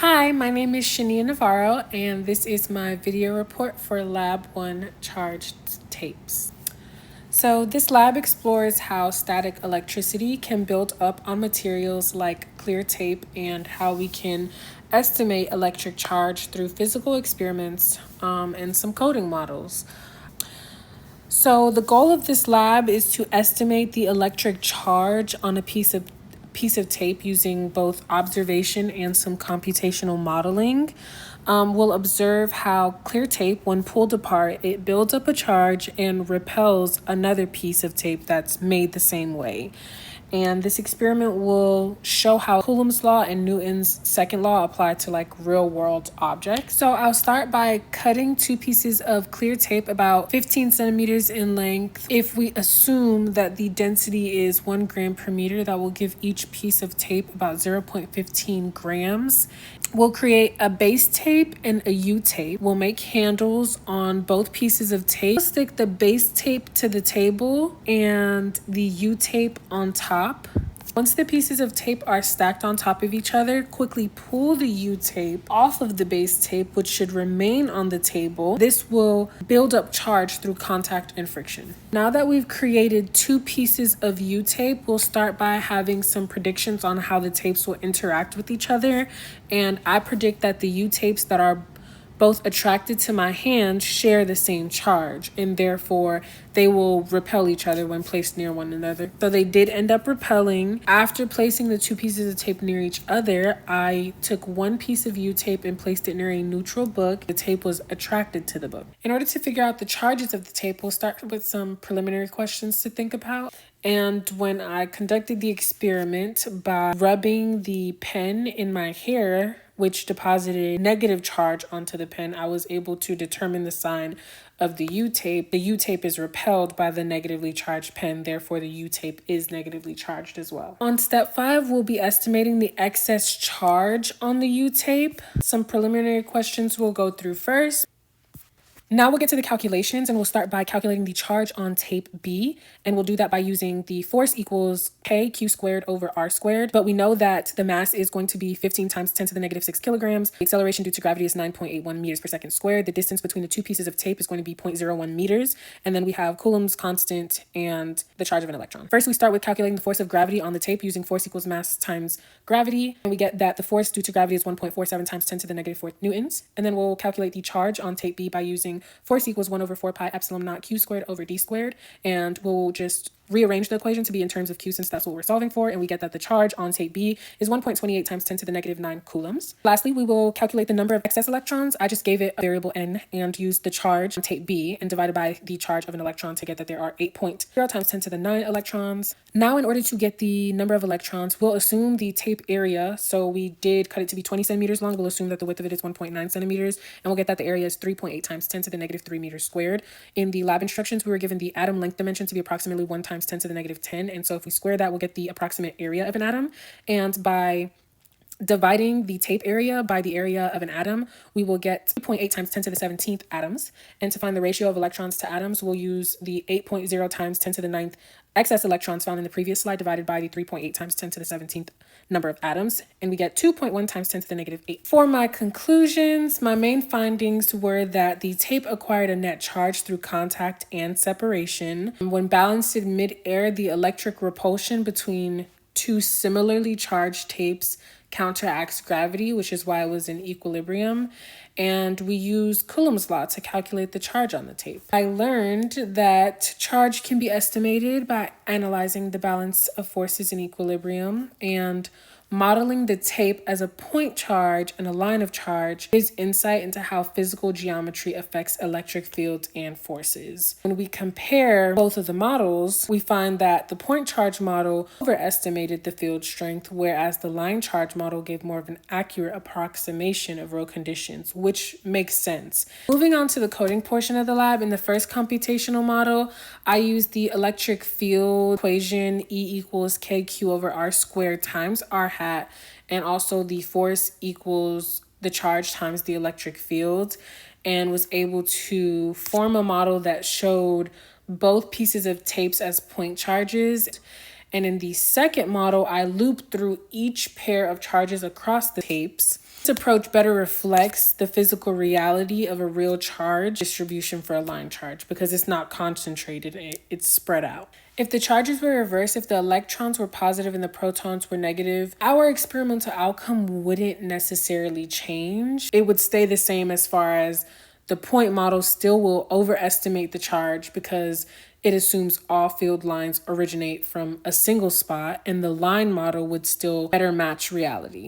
Hi, my name is Shania Navarro, and this is my video report for Lab 1 charged tapes. So this lab explores how static electricity can build up on materials like clear tape and how we can estimate electric charge through physical experiments and some coding models. So the goal of this lab is to estimate the electric charge on a piece of tape using both observation and some computational modeling. We'll observe how clear tape, when pulled apart, it builds up a charge and repels another piece of tape that's made the same way. And this experiment will show how Coulomb's law and Newton's second law apply to like real world objects. So I'll start by cutting two pieces of clear tape about 15 centimeters in length. If we assume that the density is 1 gram per meter, that will give each piece of tape about 0.15 grams. We'll create a base tape and a U-tape. We'll make handles on both pieces of tape. We'll stick the base tape to the table and the U-tape on top. Once the pieces of tape are stacked on top of each other, quickly pull the U-tape off of the base tape, which should remain on the table. This will build up charge through contact and friction. Now that we've created two pieces of U-tape, we'll start by having some predictions on how the tapes will interact with each other. And I predict that the U-tapes that are both attracted to my hand share the same charge, and therefore they will repel each other when placed near one another. So they did end up repelling. After placing the two pieces of tape near each other, I took one piece of U-tape and placed it near a neutral book. The tape was attracted to the book. In order to figure out the charges of the tape, we'll start with some preliminary questions to think about. And when I conducted the experiment by rubbing the pen in my hair, which deposited negative charge onto the pen, I was able to determine the sign of the U-tape. The U-tape is repelled by the negatively charged pen, therefore the U-tape is negatively charged as well. On step 5, we'll be estimating the excess charge on the U-tape. Some preliminary questions we'll go through first. Now we'll get to the calculations, and we'll start by calculating the charge on tape B, and we'll do that by using the force equals Q squared over R squared. But we know that the mass is going to be 15 times 10 to the negative 6 kilograms. The acceleration due to gravity is 9.81 meters per second squared. The distance between the two pieces of tape is going to be 0.01 meters. And then we have Coulomb's constant and the charge of an electron. First, we start with calculating the force of gravity on the tape using force equals mass times gravity. And we get that the force due to gravity is 1.47 times 10 to the negative 4 newtons. And then we'll calculate the charge on tape B by using force equals 1 over 4 pi epsilon naught q squared over d squared. And we'll just rearrange the equation to be in terms of Q since that's what we're solving for, and we get that the charge on tape B is 1.28 times 10 to the negative 9 coulombs. Lastly, we will calculate the number of excess electrons. I just gave it a variable n and used the charge on tape B and divided by the charge of an electron to get that there are 8.0 times 10 to the 9 electrons. Now, in order to get the number of electrons, we'll assume the tape area. So we did cut it to be 20 centimeters long. We'll assume that the width of it is 1.9 centimeters, and we'll get that the area is 3.8 times 10 to the negative 3 meters squared. In the lab instructions, we were given the atom length dimension to be approximately 1 times 10 to the negative 10. And so if we square that, we'll get the approximate area of an atom. And by dividing the tape area by the area of an atom, we will get 2.8 times 10 to the 17th atoms. And to find the ratio of electrons to atoms, we'll use the 8.0 times 10 to the 9th excess electrons found in the previous slide divided by the 3.8 times 10 to the 17th number of atoms, and we get 2.1 times 10 to the negative 8. For my conclusions, my main findings were that the tape acquired a net charge through contact and separation. When balanced in mid-air, the electric repulsion between two similarly charged tapes counteracts gravity, which is why it was in equilibrium. And we used Coulomb's law to calculate the charge on the tape. I learned that charge can be estimated by analyzing the balance of forces in equilibrium, and modeling the tape as a point charge and a line of charge gives insight into how physical geometry affects electric fields and forces. When we compare both of the models, we find that the point charge model overestimated the field strength, whereas the line charge model gave more of an accurate approximation of real conditions, which makes sense. Moving on to the coding portion of the lab, in the first computational model, I used the electric field equation E equals KQ over R squared times R hat, and also the force equals the charge times the electric field, and was able to form a model that showed both pieces of tapes as point charges. And in the second model, I loop through each pair of charges across the tapes. This approach better reflects the physical reality of a real charge distribution for a line charge because it's not concentrated, it's spread out. If the charges were reversed, if the electrons were positive and the protons were negative, our experimental outcome wouldn't necessarily change. It would stay the same as far as the point model still will overestimate the charge because it assumes all field lines originate from a single spot, and the line model would still better match reality.